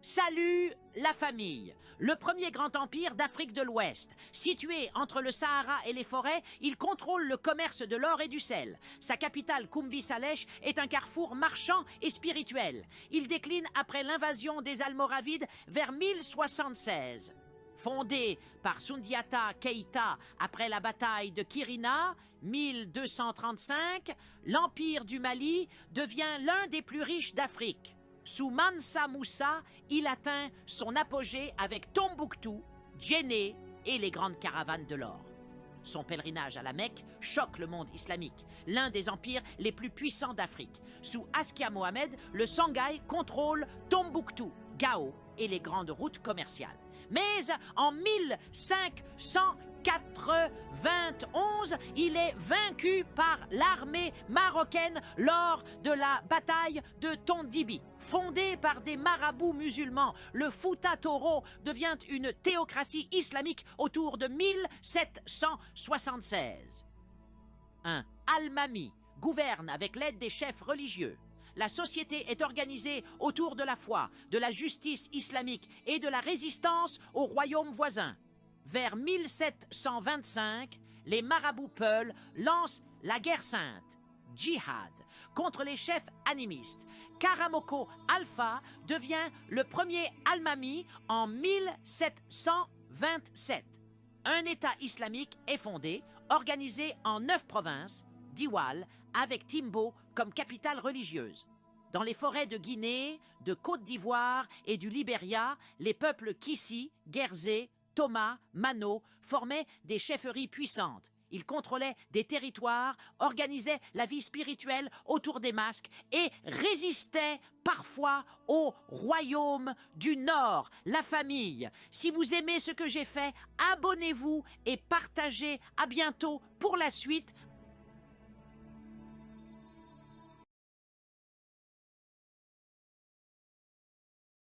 Salut la famille. Le premier grand empire d'Afrique de l'Ouest. Situé entre le Sahara et les forêts, il contrôle le commerce de l'or et du sel. Sa capitale, Kumbi Salèche, est un carrefour marchand et spirituel. Il décline après l'invasion des Almoravides vers 1076. Fondé par Sundiata Keïta après la bataille de Kirina, 1235, l'Empire du Mali devient l'un des plus riches d'Afrique. Sous Mansa Moussa, il atteint son apogée avec Tombouctou, Djenné et les grandes caravanes de l'or. Son pèlerinage à la Mecque choque le monde islamique, l'un des empires les plus puissants d'Afrique. Sous Askia Mohamed, le Sangaï contrôle Tombouctou, Gao et les grandes routes commerciales. Mais en 1591, il est vaincu par l'armée marocaine lors de la bataille de Tondibi. Fondé par des marabouts musulmans, le Fouta Toro devient une théocratie islamique autour de 1776. Un Al-Mami gouverne avec l'aide des chefs religieux. La société est organisée autour de la foi, de la justice islamique et de la résistance aux royaumes voisins. Vers 1725, les marabouts Peuls lancent la guerre sainte, djihad, contre les chefs animistes. Karamoko Alpha devient le premier Almami en 1727. Un État islamique est fondé, organisé en 9 provinces, Diwal, avec Timbo comme capitale religieuse. Dans les forêts de Guinée, de Côte d'Ivoire et du Libéria, les peuples Kissi, Guerzé, Toma, Mano formaient des chefferies puissantes. Ils contrôlaient des territoires, organisaient la vie spirituelle autour des masques et résistaient parfois au royaume du Nord, la famille. Si vous aimez ce que j'ai fait, abonnez-vous et partagez. À bientôt pour la suite